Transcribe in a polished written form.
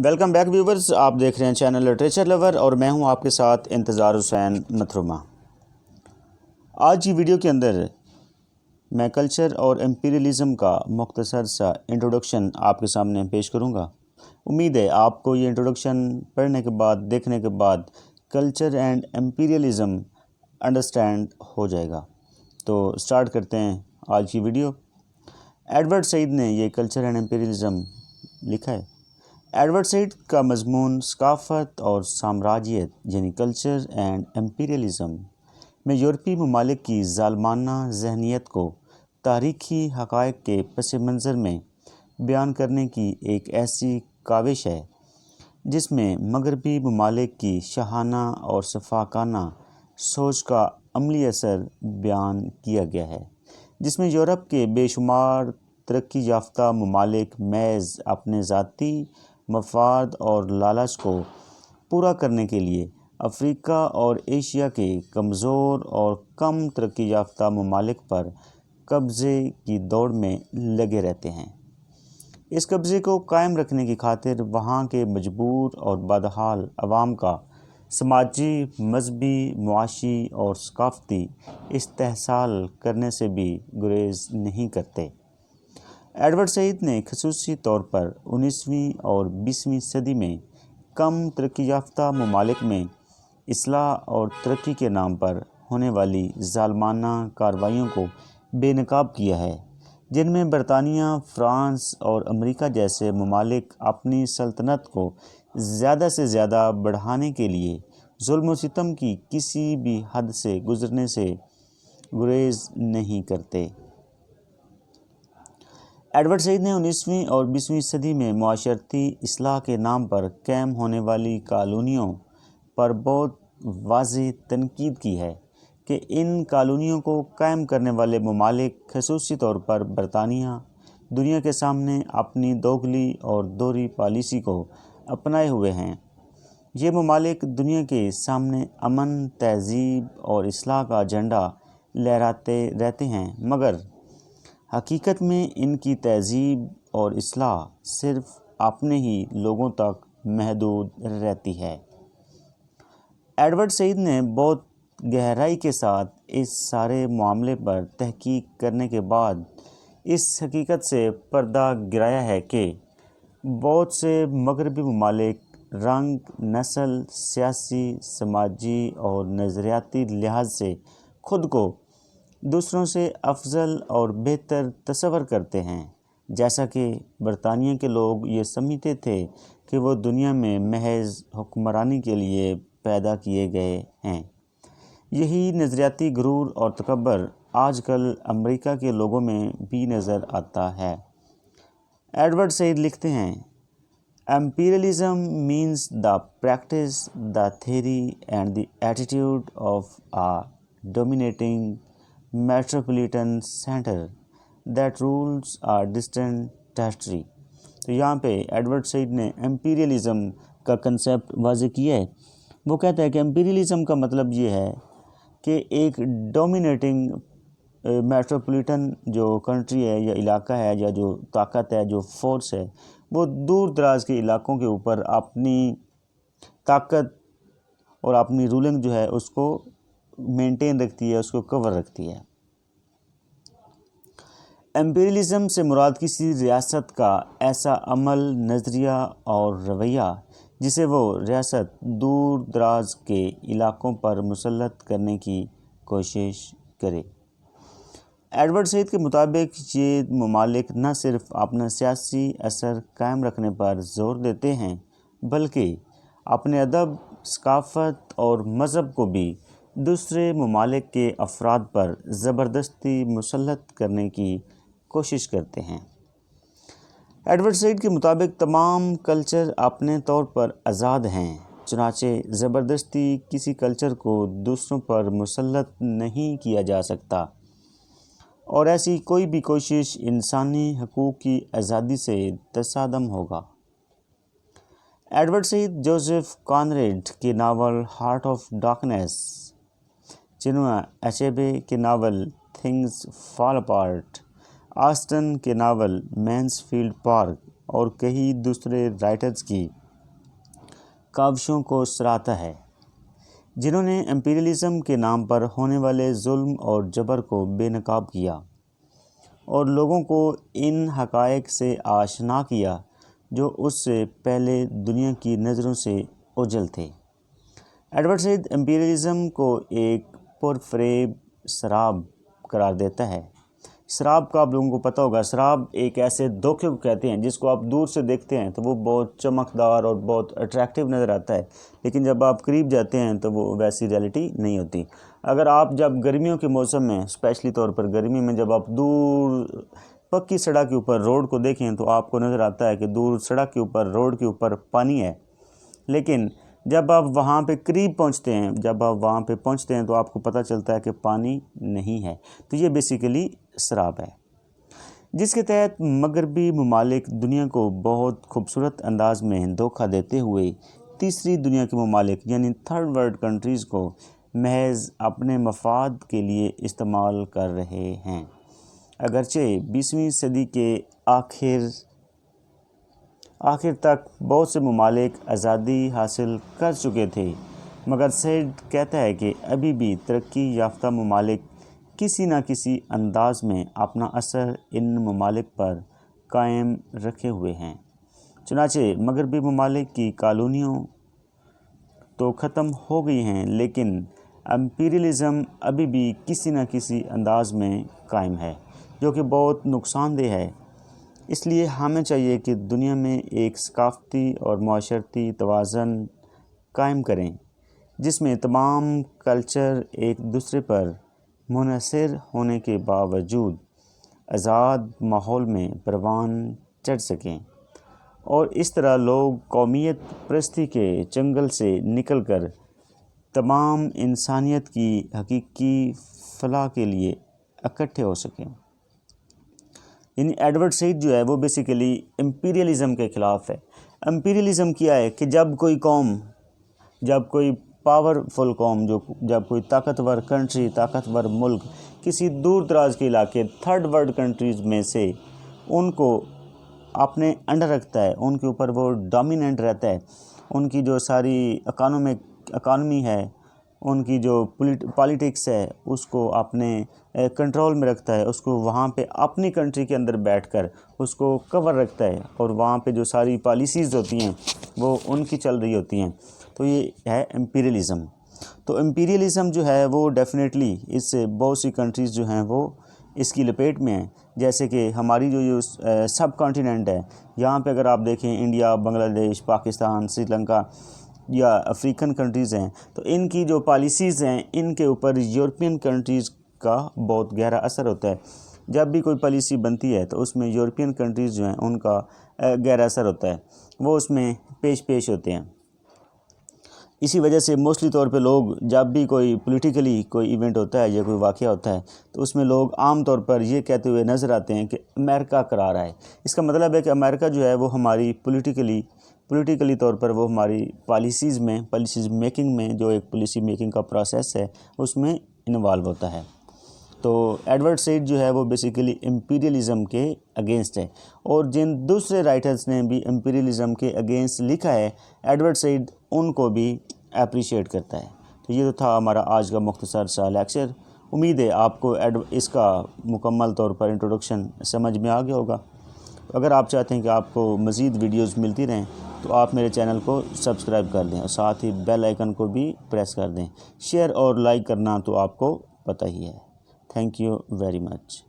Welcome back viewers, آپ دیکھ رہے ہیں چینل لٹریچر لور اور میں ہوں آپ کے ساتھ انتظار حسین نتھرما۔ آج کی ویڈیو کے اندر میں کلچر اور امپیریلزم کا مختصر سا انٹروڈکشن آپ کے سامنے پیش کروں گا۔ امید ہے آپ کو یہ انٹروڈکشن پڑھنے کے بعد دیکھنے کے بعد کلچر اینڈ امپیریلزم انڈرسٹینڈ ہو جائے گا۔ تو سٹارٹ کرتے ہیں آج کی ویڈیو۔ ایڈورڈ سعید نے یہ کلچر اینڈ امپیریلزم لکھا ہے۔ ایڈورڈ سعید کا مضمون ثقافت اور سامراجیت یعنی کلچر اینڈ امپیریلزم میں یورپی ممالک کی ظالمانہ ذہنیت کو تاریخی حقائق کے پس منظر میں بیان کرنے کی ایک ایسی کاوش ہے جس میں مغربی ممالک کی شاہانہ اور شفاقانہ سوچ کا عملی اثر بیان کیا گیا ہے، جس میں یورپ کے بے شمار ترقی یافتہ ممالک محض اپنے ذاتی مفاد اور لالچ کو پورا کرنے کے لیے افریقہ اور ایشیا کے کمزور اور کم ترقی یافتہ ممالک پر قبضے کی دوڑ میں لگے رہتے ہیں۔ اس قبضے کو قائم رکھنے کی خاطر وہاں کے مجبور اور بدحال عوام کا سماجی، مذہبی، معاشی اور ثقافتی استحصال کرنے سے بھی گریز نہیں کرتے۔ ایڈورڈ سعید نے خصوصی طور پر 19ویں اور 20ویں صدی میں کم ترقی یافتہ ممالک میں اصلاح اور ترقی کے نام پر ہونے والی ظالمانہ کارروائیوں کو بے نقاب کیا ہے، جن میں برطانیہ، فرانس اور امریکہ جیسے ممالک اپنی سلطنت کو زیادہ سے زیادہ بڑھانے کے لیے ظلم و ستم کی کسی بھی حد سے گزرنے سے گریز نہیں کرتے۔ ایڈورڈ سعید نے 19ویں اور 20ویں صدی میں معاشرتی اصلاح کے نام پر قائم ہونے والی کالونیوں پر بہت واضح تنقید کی ہے کہ ان کالونیوں کو قائم کرنے والے ممالک خصوصی طور پر برطانیہ دنیا کے سامنے اپنی دوغلی اور دوہری پالیسی کو اپنائے ہوئے ہیں۔ یہ ممالک دنیا کے سامنے امن، تہذیب اور اصلاح کا جھنڈا لہراتے رہتے ہیں، مگر حقیقت میں ان کی تہذیب اور اصلاح صرف اپنے ہی لوگوں تک محدود رہتی ہے۔ ایڈورڈ سعید نے بہت گہرائی کے ساتھ اس سارے معاملے پر تحقیق کرنے کے بعد اس حقیقت سے پردہ گرایا ہے کہ بہت سے مغربی ممالک رنگ، نسل، سیاسی، سماجی اور نظریاتی لحاظ سے خود کو دوسروں سے افضل اور بہتر تصور کرتے ہیں، جیسا کہ برطانیہ کے لوگ یہ سمجھتے تھے کہ وہ دنیا میں محض حکمرانی کے لیے پیدا کیے گئے ہیں۔ یہی نظریاتی غرور اور تکبر آج کل امریکہ کے لوگوں میں بھی نظر آتا ہے۔ ایڈورڈ سعید لکھتے ہیں، Imperialism means the practice, the theory and the attitude of a dominating metropolitan center that rules a distant territory۔ تو یہاں پہ ایڈورڈ سعید نے امپیریلزم کا کنسیپٹ واضح کیا ہے۔ وہ کہتا ہے کہ امپیریلزم کا مطلب یہ ہے کہ ایک ڈومینیٹنگ میٹروپولیٹن جو کنٹری ہے یا علاقہ ہے یا جو طاقت ہے، جو فورس ہے، وہ دور دراز کے علاقوں کے اوپر اپنی طاقت اور اپنی رولنگ جو ہے اس کو مینٹین رکھتی ہے، اس کو کور رکھتی ہے۔ امپیریلزم سے مراد کسی ریاست کا ایسا عمل، نظریہ اور رویہ جسے وہ ریاست دور دراز کے علاقوں پر مسلط کرنے کی کوشش کرے۔ ایڈورڈ سعید کے مطابق یہ ممالک نہ صرف اپنا سیاسی اثر قائم رکھنے پر زور دیتے ہیں بلکہ اپنے ادب، ثقافت اور مذہب کو بھی دوسرے ممالک کے افراد پر زبردستی مسلط کرنے کی کوشش کرتے ہیں۔ ایڈورڈ سعید کے مطابق تمام کلچر اپنے طور پر آزاد ہیں، چنانچہ زبردستی کسی کلچر کو دوسروں پر مسلط نہیں کیا جا سکتا، اور ایسی کوئی بھی کوشش انسانی حقوق کی آزادی سے تصادم ہوگا۔ ایڈورڈ سعید جوزف کانریڈ کے ناول ہارٹ آف ڈارکنیس، چنوئا اچیبے کے novel things fall apart, Aston کے ناول مینس فیلڈ پارک اور کئی دوسرے رائٹرز کی کاوشوں کو سراہتا ہے، جنہوں نے امپیریلزم کے نام پر ہونے والے ظلم اور جبر کو بے نقاب کیا اور لوگوں کو ان حقائق سے آشنا کیا جو اس سے پہلے دنیا کی نظروں سے اوجھل تھے۔ ایڈورڈ سعید امپیریلزم کو ایک پرفریب سراب قرار دیتا ہے۔ سراب کا آپ لوگوں کو پتہ ہوگا، سراب ایک ایسے دھوکے کو کہتے ہیں جس کو آپ دور سے دیکھتے ہیں تو وہ بہت چمکدار اور بہت اٹریکٹیو نظر آتا ہے، لیکن جب آپ قریب جاتے ہیں تو وہ ویسی ریئلٹی نہیں ہوتی۔ اگر آپ جب گرمیوں کے موسم میں، اسپیشلی طور پر گرمی میں، جب آپ دور پکی سڑک کے اوپر روڈ کو دیکھیں تو آپ کو نظر آتا ہے کہ دور سڑک کے اوپر، روڈ کے اوپر پانی ہے، لیکن جب آپ وہاں پہ قریب پہنچتے ہیں، تو آپ کو پتہ چلتا ہے کہ پانی نہیں ہے۔ تو یہ بیسیکلی سراب ہے، جس کے تحت مغربی ممالک دنیا کو بہت خوبصورت انداز میں دھوکہ دیتے ہوئے تیسری دنیا کے ممالک یعنی تھرڈ ورلڈ کنٹریز کو محض اپنے مفاد کے لیے استعمال کر رہے ہیں۔ اگرچہ 20ویں صدی کے آخر تک بہت سے ممالک آزادی حاصل کر چکے تھے، مگر سعید کہتا ہے کہ ابھی بھی ترقی یافتہ ممالک کسی نہ کسی انداز میں اپنا اثر ان ممالک پر قائم رکھے ہوئے ہیں۔ چنانچہ مغربی ممالک کی کالونیوں تو ختم ہو گئی ہیں، لیکن امپیریلزم ابھی بھی کسی نہ کسی انداز میں قائم ہے، جو کہ بہت نقصان دہ ہے۔ اس لیے ہمیں چاہیے کہ دنیا میں ایک ثقافتی اور معاشرتی توازن قائم کریں، جس میں تمام کلچر ایک دوسرے پر منحصر ہونے کے باوجود آزاد ماحول میں پروان چڑھ سکیں، اور اس طرح لوگ قومیت پرستی کے چنگل سے نکل کر تمام انسانیت کی حقیقی فلاح کے لیے اکٹھے ہو سکیں۔ یعنی ایڈورڈ سعید جو ہے وہ بیسیکلی امپیریلزم کے خلاف ہے۔ امپیریلزم کیا ہے کہ جب کوئی قوم، جب کوئی پاورفل قوم، جب کوئی طاقتور کنٹری، طاقتور ملک کسی دور دراز کے علاقے، تھرڈ ورلڈ کنٹریز میں سے ان کو اپنے انڈر رکھتا ہے، ان کے اوپر وہ ڈومیننٹ رہتا ہے، ان کی جو ساری اکانومی ہے، ان کی جو پالیٹکس ہے، اس کو اپنے کنٹرول میں رکھتا ہے، اس کو وہاں پہ اپنی کنٹری کے اندر بیٹھ کر اس کو کور رکھتا ہے، اور وہاں پہ جو ساری پالیسیز ہوتی ہیں وہ ان کی چل رہی ہوتی ہیں۔ تو یہ ہے امپیریلزم۔ تو امپیریلزم جو ہے وہ ڈیفینیٹلی اس سے بہت سی کنٹریز جو ہیں وہ اس کی لپیٹ میں ہیں، جیسے کہ ہماری جو سب کانٹیننٹ ہے، یہاں پہ اگر آپ دیکھیں انڈیا، بنگلہ دیش، پاکستان، سری لنکا یا افریقن کنٹریز ہیں، تو ان کی جو پالیسیز ہیں ان کے اوپر یورپین کنٹریز کا بہت گہرا اثر ہوتا ہے۔ جب بھی کوئی پالیسی بنتی ہے تو اس میں یورپین کنٹریز جو ہیں ان کا گہرا اثر ہوتا ہے، وہ اس میں پیش ہوتے ہیں۔ اسی وجہ سے موسٹلی طور پہ لوگ جب بھی کوئی پولیٹیکلی کوئی ایونٹ ہوتا ہے یا کوئی واقعہ ہوتا ہے تو اس میں لوگ عام طور پر یہ کہتے ہوئے نظر آتے ہیں کہ امریکہ کرا رہا ہے۔ اس کا مطلب ہے کہ امریکہ جو ہے وہ ہماری پولیٹیکلی طور پر وہ ہماری پالیسیز میکنگ میں، جو ایک پالیسی میکنگ کا پروسیس ہے، اس میں انوالو ہوتا ہے۔ تو ایڈورڈ سعید جو ہے وہ بیسیکلی امپیریلزم کے اگینسٹ ہے، اور جن دوسرے رائٹرز نے بھی امپیریلزم کے اگینسٹ لکھا ہے، ایڈورڈ سعید ان کو بھی اپریشیٹ کرتا ہے۔ تو یہ تو تھا ہمارا آج کا مختصر سا لیکچر۔ امید ہے آپ کو اس کا مکمل طور پر انٹروڈکشن سمجھ میں آ گیا ہوگا۔ اگر آپ چاہتے ہیں کہ آپ کو مزید ویڈیوز ملتی رہیں تو آپ میرے چینل کو سبسکرائب کر دیں، اور ساتھ ہی بیل آئیکن کو بھی پریس کر دیں۔ شیئر اور لائک کرنا تو آپ کو پتہ ہی ہے۔ Thank you very much.